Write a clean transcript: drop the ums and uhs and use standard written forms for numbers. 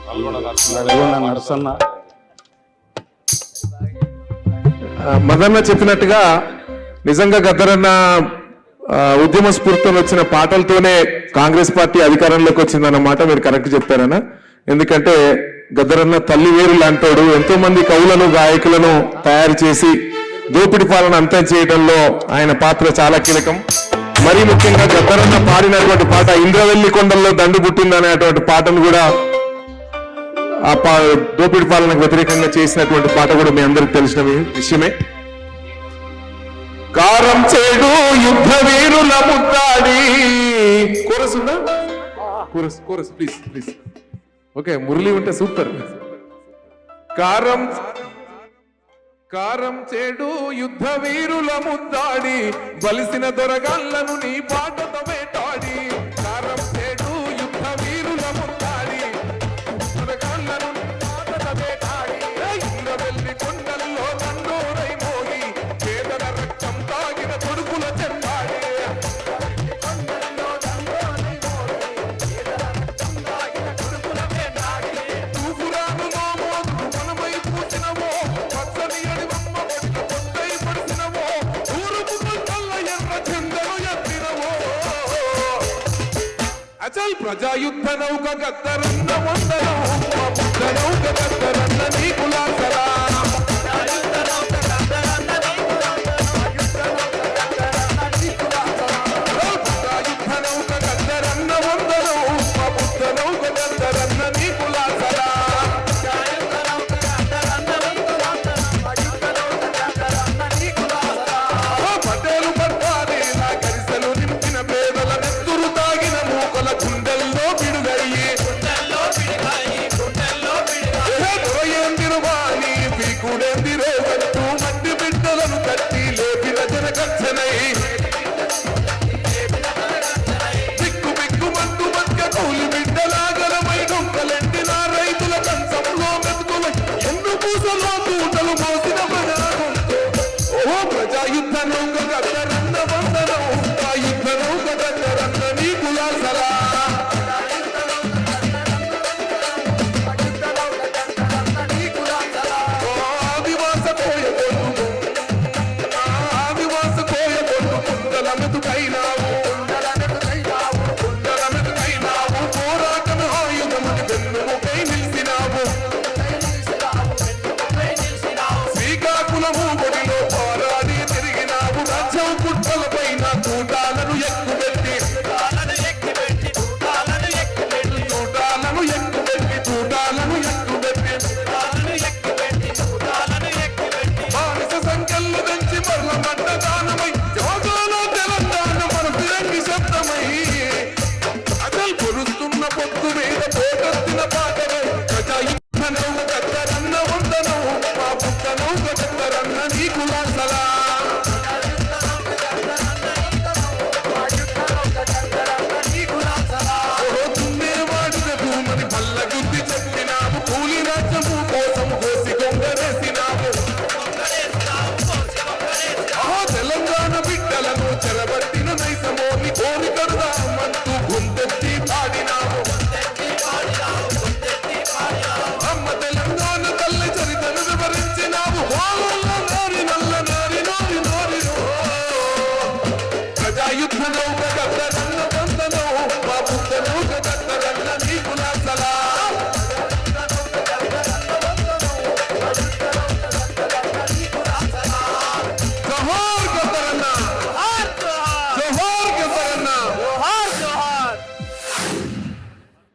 నరసన్న మదన్న చెప్పినట్టుగా నిజంగా గద్దరన్న ఉద్యమ స్ఫూర్తితో వచ్చిన పాటలతోనే కాంగ్రెస్ పార్టీ అధికారంలోకి వచ్చిందన్నమాట మీరు కరెక్ట్ చెప్పారన్న. ఎందుకంటే గద్దరన్న తల్లి వేరు లాంటోడు, ఎంతో మంది కవులను గాయకులను తయారు చేసి దోపిడి పాలన అంతం చేయడంలో ఆయన పాత్ర చాలా కీలకం. మరీ ముఖ్యంగా గద్దరన్న పాడినటువంటి పాట ఇంద్రవెల్లి కొండల్లో దండు పుట్టిందనేటువంటి పాటను కూడా ఆ దోపిడి పాలనకు వ్యతిరేకంగా చేసినటువంటి పాట కూడా మీ అందరికి తెలిసిన విషయమే. కారం చేడు యుద్ధ వీరుల ముద్దాడి కోరస్ ఉందా? Chorus chorus please please. Okay Murali ఉంటే సూపర్. కారం చేడు యుద్ధ వీరుల ముద్దాడి బలిసిన దొరగాళ్లను నీ పాటతో వేటాడి. కారం చేడు యుద్ధ వీరుల ముద్దాడి దొరగాళ్లను నీ పాటతో వేటాడి. ఇంద్రవెల్లి కొండల్లో దండోరై మోగి పేదల రక్తం తాగిన కొడుకుల చెందాడి. తూపురాను నోమోదు మనమై పూసినవో పచ్చని అడివమ్మ ఒడిన పొద్దై పడిసినవో తూరుపు కల్ల ఎర్ర చెందను ఎత్తినవో. అచల్ ప్రజాయుద్ధ నౌక గద్దరన్న వందనం